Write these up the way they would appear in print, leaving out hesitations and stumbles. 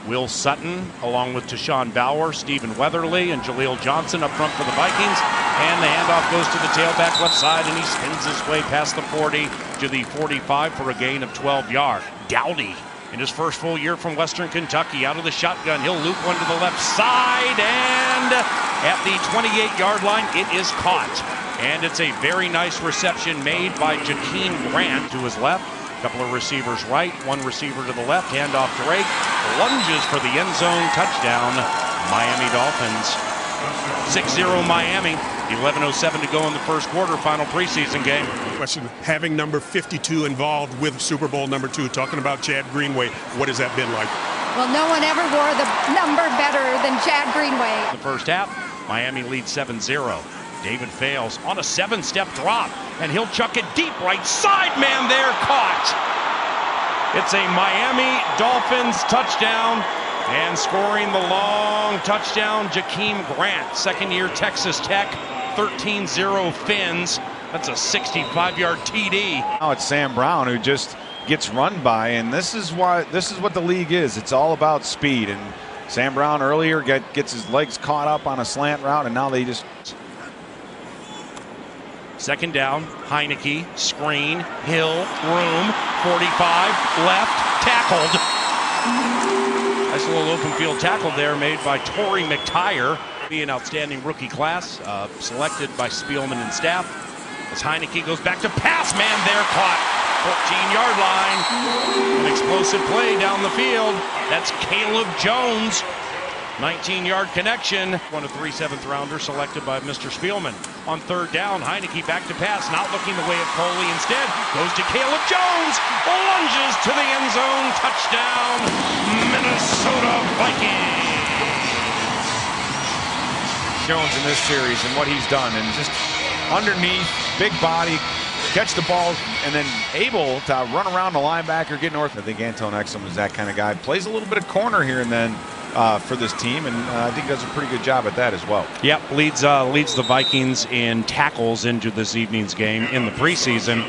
Will Sutton, along with Tashawn Bauer, Stephen Weatherly, and Jaleel Johnson up front for the Vikings. And the handoff goes to the tailback left side, and he spins his way past the 40 to the 45 for a gain of 12 yards. Dowdy, in his first full year from Western Kentucky, out of the shotgun. He'll loop one to the left side, and at the 28-yard line, it is caught. And it's a very nice reception made by Jakeem Grant to his left. A couple of receivers right, one receiver to the left, handoff Drake, lunges for the end zone, touchdown, Miami Dolphins. 6-0 Miami, 11:07 to go in the first quarter, final preseason game. Question, having number 52 involved with Super Bowl number 2, talking about Chad Greenway, what has that been like? Well, no one ever wore the number better than Chad Greenway. The first half, Miami leads 7-0. David Fales on a 7-step drop, and he'll chuck it deep right side. Man there, caught. It's a Miami Dolphins touchdown, and scoring the long touchdown, Jakeem Grant, second-year Texas Tech, 13-0 Fins. That's a 65-yard TD. Now it's Sam Brown who just gets run by, and this is what the league is. It's all about speed, and Sam Brown earlier gets his legs caught up on a slant route, and now they just... Second down, Heineke, screen, Hill, room, 45, left, tackled. Nice little open field tackle there made by Torrey McTyer. Be an outstanding rookie class, selected by Spielman and staff. As Heineke goes back to pass, man there, caught. 14-yard line. An explosive play down the field. That's Caleb Jones. 19-yard connection. One of 3 7th-rounders selected by Mr. Spielman. On third down, Heineke back to pass, not looking the way of Coley. Instead, goes to Caleb Jones. Lunges to the end zone. Touchdown, Minnesota Vikings. Jones in this series and what he's done, and just underneath, big body, catch the ball, and then able to run around the linebacker, get north. I think Anton Exum is that kind of guy. Plays a little bit of corner here and then for this team, and I think does a pretty good job at that as well. Yep, leads the Vikings in tackles into this evening's game in the preseason.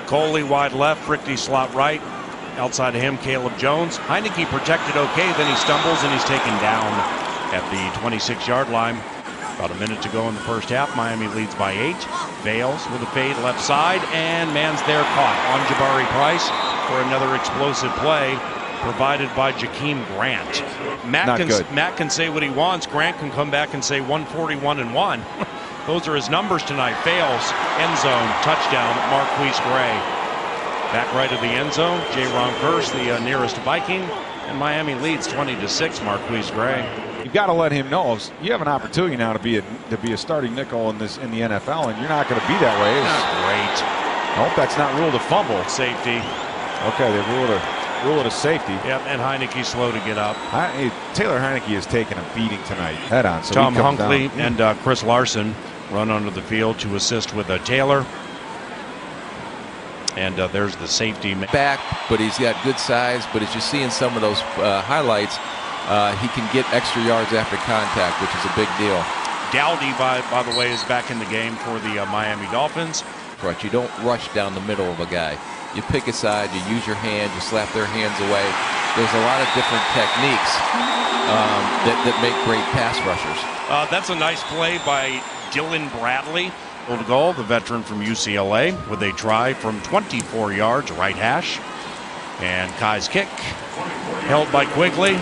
Coley wide left, Fricky slot right. Outside of him, Caleb Jones. Heineke protected okay, then he stumbles and he's taken down at the 26-yard line. About a minute to go in the first half. Miami leads by 8. Bales with a fade left side, and man's there caught on Jabari Price for another explosive play provided by Jakeem Grant. Matt can say what he wants. Grant can come back and say 141-1. Those are his numbers tonight. Fails, end zone, touchdown, Marquise Gray. Back right of the end zone, J-Ron Curse, the nearest Viking, and Miami leads 20-6, Marquise Gray. You've got to let him know you have an opportunity now to be a starting nickel in the NFL, and you're not going to be that way. Great. I hope that's not ruled a fumble. Safety. Okay, they rule it a safety. Yep, and Heineke's slow to get up. Taylor Heineke is taking a beating tonight, head on. So Tom Hunkley and Chris Larson run onto the field to assist with Taylor. And there's the safety. Back, but he's got good size. But as you see in some of those highlights, he can get extra yards after contact, which is a big deal. Dowdy, by the way, is back in the game for the Miami Dolphins. But you don't rush down the middle of a guy. You pick a side, you use your hand, you slap their hands away. There's a lot of different techniques that make great pass rushers. That's a nice play by Dylan Bradley. Goal to goal, the veteran from UCLA, with a try from 24 yards, right hash. And Kai's kick, held by Quigley,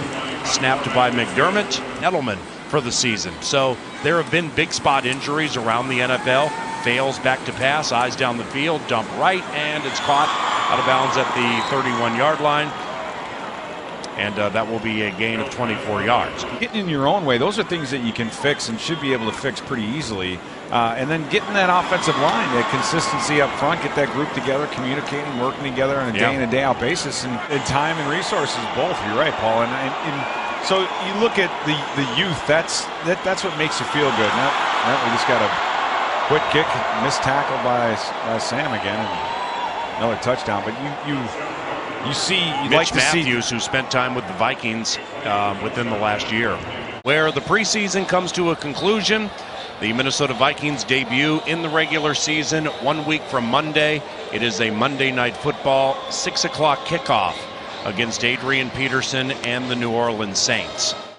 snapped by McDermott. Edelman for the season. So there have been big spot injuries around the NFL. Fails back to pass, eyes down the field, dump right, and it's caught out of bounds at the 31-yard line. And that will be a gain of 24 yards. Getting in your own way, those are things that you can fix and should be able to fix pretty easily. And then getting that offensive line, that consistency up front, get that group together, communicating, working together on a day in and day out basis, and time and resources both. You're right, Paul. And so you look at the youth. That's what makes you feel good. Now we just got a quick kick, missed tackle by Sam again, and another touchdown. But you see, you'd like to see Matthews, who spent time with the Vikings within the last year. Where the preseason comes to a conclusion, the Minnesota Vikings debut in the regular season 1 week from Monday. It is a Monday Night Football 6 o'clock kickoff against Adrian Peterson and the New Orleans Saints.